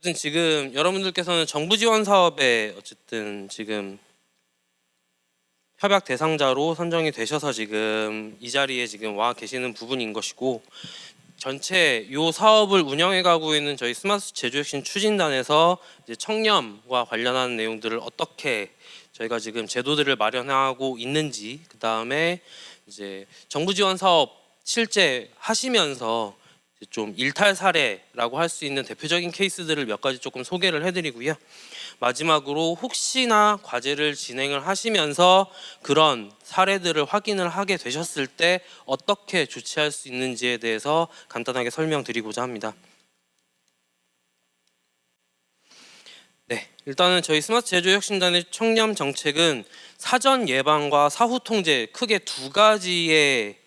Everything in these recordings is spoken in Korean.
어쨌든 지금 여러분들께서는 정부 지원 사업에 어쨌든 지금 협약 대상자로 선정이 되셔서 지금 이 자리에 지금 와 계시는 부분인 것이고, 전체 요 사업을 운영해 가고 있는 저희 스마트 제조혁신 추진단에서 이제 청렴과 관련한 내용들을 어떻게 저희가 지금 제도들을 마련하고 있는지, 그 다음에 이제 정부 지원 사업 실제 하시면서 좀 일탈 사례라고 할 수 있는 대표적인 케이스들을 몇 가지 조금 소개를 해드리고요. 마지막으로 혹시나 과제를 진행을 하시면서 그런 사례들을 확인을 하게 되셨을 때 어떻게 조치할 수 있는지에 대해서 간단하게 설명드리고자 합니다. 네, 일단은 저희 스마트 제조혁신단의 청렴 정책은 사전 예방과 사후 통제 크게 두 가지의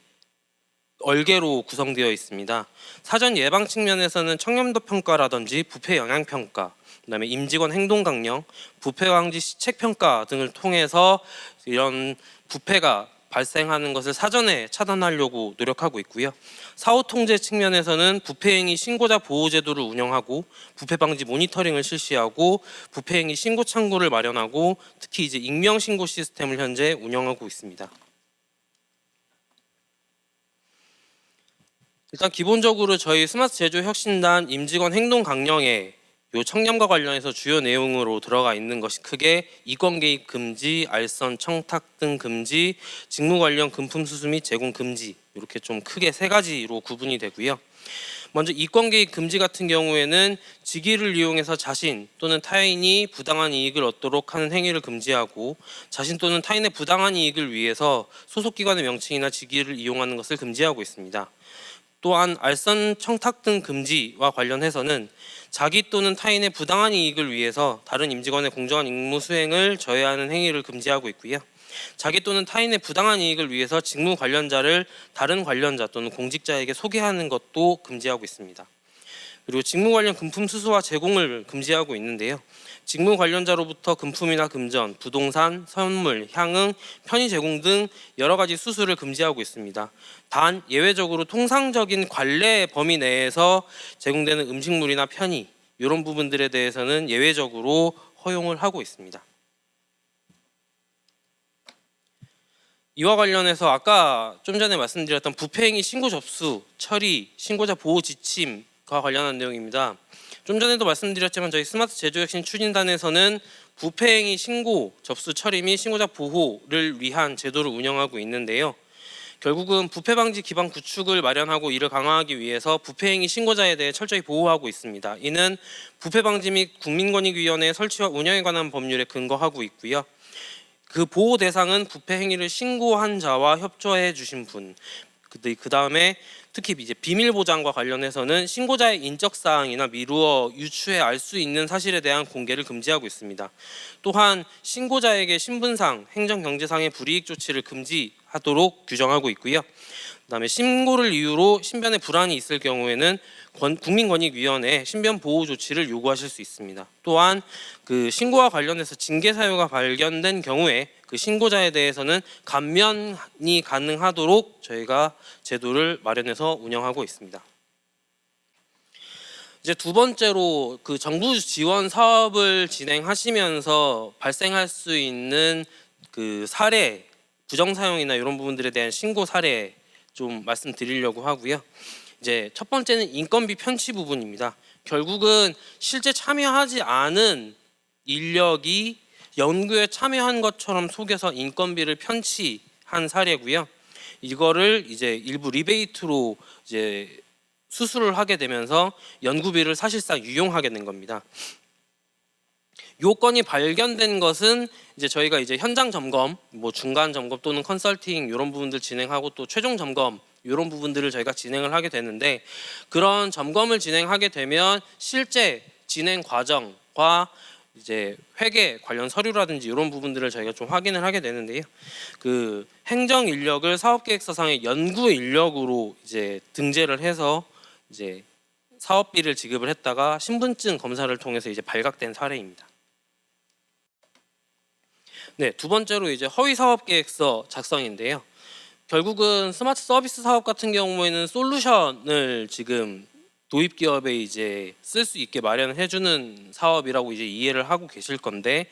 얼개로 구성되어 있습니다. 사전 예방 측면에서는 청렴도 평가라든지 부패 영향 평가, 그다음에 임직원 행동 강령, 부패 방지 시책 평가 등을 통해서 이런 부패가 발생하는 것을 사전에 차단하려고 노력하고 있고요. 사후 통제 측면에서는 부패 행위 신고자 보호 제도를 운영하고 부패 방지 모니터링을 실시하고 부패 행위 신고 창구를 마련하고 특히 이제 익명 신고 시스템을 현재 운영하고 있습니다. 일단 기본적으로 저희 스마트 제조 혁신단 임직원 행동 강령에 요 청렴과 관련해서 주요 내용으로 들어가 있는 것이 크게 이권 개입 금지, 알선 청탁 등 금지, 직무 관련 금품 수수 및 제공 금지, 이렇게 좀 크게 세 가지로 구분이 되고요. 먼저 이권 개입 금지 같은 경우에는 직위를 이용해서 자신 또는 타인이 부당한 이익을 얻도록 하는 행위를 금지하고, 자신 또는 타인의 부당한 이익을 위해서 소속기관의 명칭이나 직위를 이용하는 것을 금지하고 있습니다. 또한 알선 청탁 등 금지와 관련해서는 자기 또는 타인의 부당한 이익을 위해서 다른 임직원의 공정한 임무 수행을 저해하는 행위를 금지하고 있고요. 자기 또는 타인의 부당한 이익을 위해서 직무 관련자를 다른 관련자 또는 공직자에게 소개하는 것도 금지하고 있습니다. 그리고 직무 관련 금품 수수와 제공을 금지하고 있는데요. 직무 관련자로부터 금품이나 금전, 부동산, 선물, 향응, 편의 제공 등 여러 가지 수수를 금지하고 있습니다. 단 예외적으로 통상적인 관례 범위 내에서 제공되는 음식물이나 편의, 이런 부분들에 대해서는 예외적으로 허용을 하고 있습니다. 이와 관련해서 아까 좀 전에 말씀드렸던 부패행위 신고 접수, 처리, 신고자 보호 지침과 관련한 내용입니다. 좀 전에도 말씀드렸지만 저희 스마트 제조혁신 추진단에서는 부패행위 신고, 접수 처리 및 신고자 보호를 위한 제도를 운영하고 있는데요. 결국은 부패 방지 기반 구축을 마련하고 이를 강화하기 위해서 부패행위 신고자에 대해 철저히 보호하고 있습니다. 이는 부패 방지 및 국민권익위원회 설치와 운영에 관한 법률에 근거하고 있고요. 그 보호 대상은 부패 행위를 신고한 자와 협조해 주신 분, 그 다음에 특히 이제 비밀 보장과 관련해서는 신고자의 인적 사항이나 미루어 유추해 알 수 있는 사실에 대한 공개를 금지하고 있습니다. 또한 신고자에게 신분상, 행정경제상의 불이익 조치를 금지하도록 규정하고 있고요. 그다음에 신고를 이유로 신변에 불안이 있을 경우에는 국민권익위원회에 신변 보호 조치를 요구하실 수 있습니다. 또한 그 신고와 관련해서 징계 사유가 발견된 경우에 그 신고자에 대해서는 감면이 가능하도록 저희가 제도를 마련해서 운영하고 있습니다. 이제 두 번째로 그 정부 지원 사업을 진행하시면서 발생할 수 있는 그 사례, 부정 사용이나 이런 부분들에 대한 신고 사례 좀 말씀드리려고 하고요. 이제 첫 번째는 인건비 편취 부분입니다. 결국은 실제 참여하지 않은 인력이 연구에 참여한 것처럼 속여서 인건비를 편취한 사례고요. 이거를 이제 일부 리베이트로 이제 수수를 하게 되면서 연구비를 사실상 유용하게 된 겁니다. 요건이 발견된 것은 이제 저희가 이제 현장 점검, 뭐 중간 점검 또는 컨설팅 이런 부분들 진행하고 또 최종 점검 이런 부분들을 저희가 진행을 하게 되는데, 그런 점검을 진행하게 되면 실제 진행 과정과 이제 회계 관련 서류라든지 이런 부분들을 저희가 좀 확인을 하게 되는데요. 그 행정 인력을 사업계획서상의 연구 인력으로 이제 등재를 해서 이제 사업비를 지급을 했다가 신분증 검사를 통해서 이제 발각된 사례입니다. 네, 두 번째로 이제 허위 사업 계획서 작성인데요. 결국은 스마트 서비스 사업 같은 경우에는 솔루션을 지금 도입 기업에 이제 쓸 수 있게 마련해 주는 사업이라고 이제 이해를 하고 계실 건데,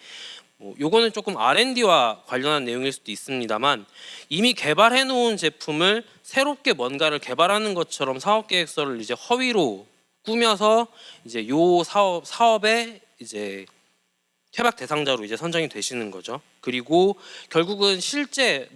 요거는 조금 R&D와 관련한 내용일 수도 있습니다만, 이미 개발해 놓은 제품을 새롭게 뭔가를 개발하는 것처럼 사업 계획서를 이제 허위로 꾸며서 이제 요 사업의 이제 협약 대상자로 이제 선정이 되시는 거죠. 그리고 결국은 실제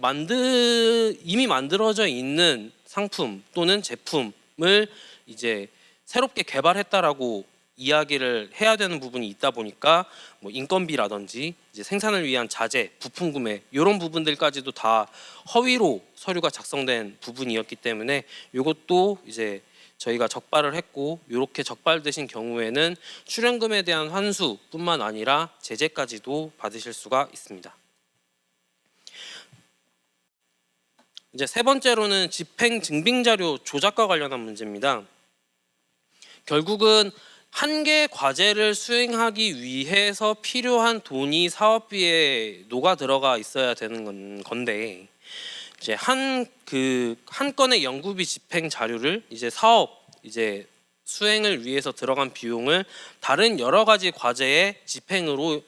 이미 만들어져 있는 상품 또는 제품을 이제 새롭게 개발했다라고 이야기를 해야 되는 부분이 있다 보니까 뭐 인건비라든지 이제 생산을 위한 자재, 부품 구매 이런 부분들까지도 다 허위로 서류가 작성된 부분이었기 때문에 이것도 이제 저희가 적발을 했고, 이렇게 적발되신 경우에는 출연금에 대한 환수뿐만 아니라 제재까지도 받으실 수가 있습니다. 이제 세 번째로는 집행 증빙 자료 조작과 관련한 문제입니다. 결국은 한 개 과제를 수행하기 위해서 필요한 돈이 사업비에 녹아 들어가 있어야 되는 건데, 이제 한 건의 연구비 집행 자료를 이제 사업 이제 수행을 위해서 들어간 비용을 다른 여러 가지 과제의 집행으로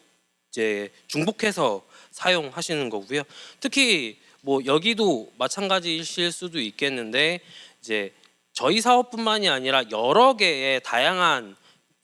이제 중복해서 사용하시는 거고요. 특히 뭐 여기도 마찬가지일 수도 있겠는데, 이제 저희 사업뿐만이 아니라 여러 개의 다양한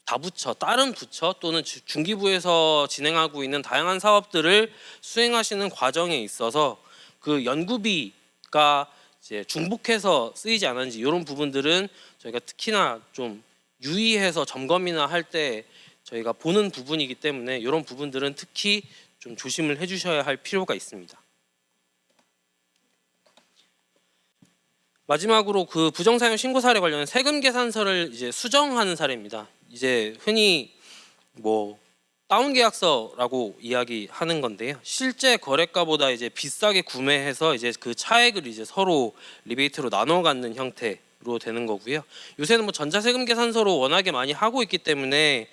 다부처, 다른 부처 또는 중기부에서 진행하고 있는 다양한 사업들을 수행하시는 과정에 있어서 그 연구비가 이제 중복해서 쓰이지 않았는지 이런 부분들은 저희가 특히나 좀 유의해서 점검이나 할 때 저희가 보는 부분이기 때문에 이런 부분들은 특히 좀 조심을 해주셔야 할 필요가 있습니다. 마지막으로 그 부정사용 신고 사례 관련한 세금 계산서를 이제 수정하는 사례입니다. 이제 흔히 뭐 다운 계약서라고 이야기하는 건데요. 실제 거래가보다 이제 비싸게 구매해서 이제 그 차액을 이제 서로 리베이트로 나눠 갖는 형태로 되는 거고요. 요새는 뭐 전자세금 계산서로 워낙에 많이 하고 있기 때문에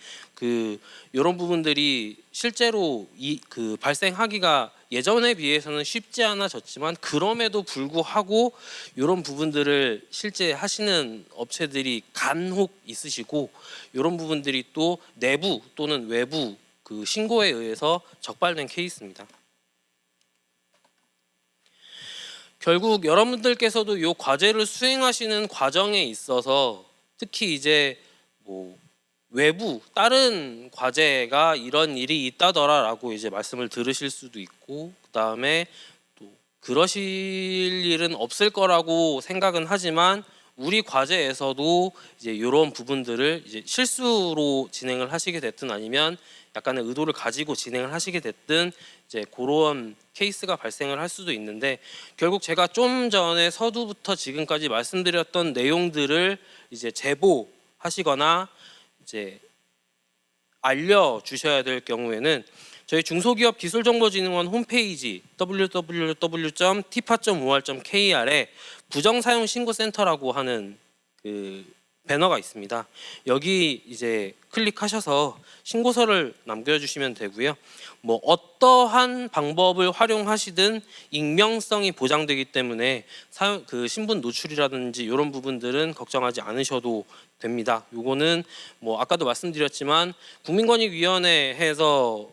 이런 부분들이 실제로 발생하기가 예전에 비해서는 쉽지 않아졌지만, 그럼에도 불구하고 이런 부분들을 실제 하시는 업체들이 간혹 있으시고, 이런 부분들이 또 내부 또는 외부 그 신고에 의해서 적발된 케이스입니다. 결국 여러분들께서도 이 과제를 수행하시는 과정에 있어서 특히 이제 뭐 외부 다른 과제가 이런 일이 있다더라라고 이제 말씀을 들으실 수도 있고, 그다음에 또 그러실 일은 없을 거라고 생각은 하지만 우리 과제에서도 이제 이런 부분들을 이제 실수로 진행을 하시게 됐든 아니면 약간의 의도를 가지고 진행을 하시게 됐든 이제 그런 케이스가 발생을 할 수도 있는데, 결국 제가 좀 전에 서두부터 지금까지 말씀드렸던 내용들을 이제 제보하시거나 이제 알려주셔야 될 경우에는 저희 중소기업기술정보진흥원 홈페이지 www.tifa.or.kr에 부정사용신고센터라고 하는 그 배너가 있습니다. 여기 이제 클릭하셔서 신고서를 남겨주시면 되고요. 뭐 어떠한 방법을 활용하시든 익명성이 보장되기 때문에 신분 노출이라든지 이런 부분들은 걱정하지 않으셔도 됩니다. 요거는 뭐 아까도 말씀드렸지만 국민권익위원회에서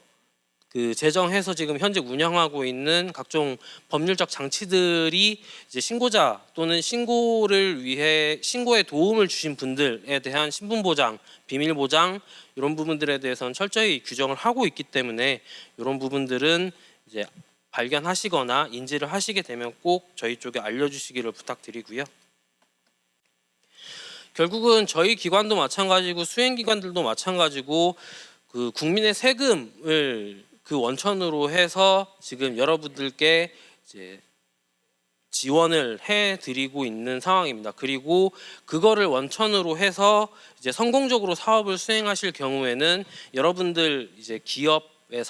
제정해서 지금 현재 운영하고 있는 각종 법률적 장치들이 이제 신고자 또는 신고를 위해 신고에 도움을 주신 분들에 대한 신분 보장, 비밀 보장 이런 부분들에 대해서는 철저히 규정을 하고 있기 때문에 이런 부분들은 이제 발견하시거나 인지를 하시게 되면 꼭 저희 쪽에 알려주시기를 부탁드리고요. 결국은 저희 기관도 마찬가지고 수행기관들도 마찬가지고 그 국민의 세금을 그 원천으로 해서 지금 여러분들께 이제 지원을 해드리고 있는 상황입니다. 그리고 그거를 원천으로 해서 이제 성공적으로 사업을 수행하실 경우에는 여러분들 이제 기업의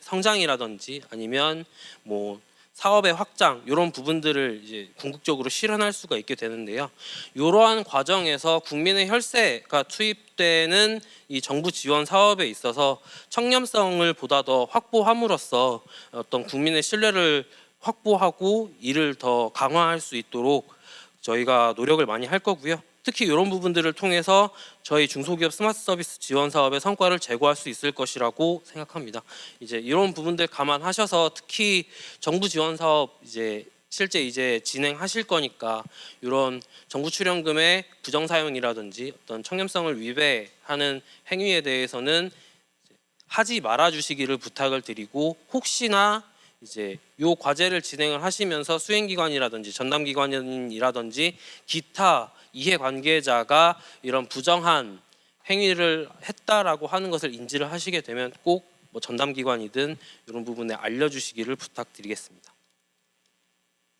성장이라든지 아니면 뭐 사업의 확장 이런 부분들을 이제 궁극적으로 실현할 수가 있게 되는데요. 이러한 과정에서 국민의 혈세가 투입되는 이 정부 지원 사업에 있어서 청렴성을 보다 더 확보함으로써 어떤 국민의 신뢰를 확보하고 이를 더 강화할 수 있도록 저희가 노력을 많이 할 거고요. 특히 이런 부분들을 통해서 저희 중소기업 스마트 서비스 지원 사업의 성과를 제고할 수 있을 것이라고 생각합니다. 이제 이런 부분들 감안하셔서 특히 정부 지원 사업 실제 진행하실 거니까 이런 정부 출연금의 부정 사용이라든지 어떤 청렴성을 위배하는 행위에 대해서는 하지 말아 주시기를 부탁을 드리고, 혹시나 요 과제를 진행을 하시면서 수행기관이라든지 전담기관이라든지 기타 이해관계자가 이런 부정한 행위를 했다라고 하는 것을 인지를 하시게 되면 꼭 뭐 전담기관이든 이런 부분에 알려주시기를 부탁드리겠습니다.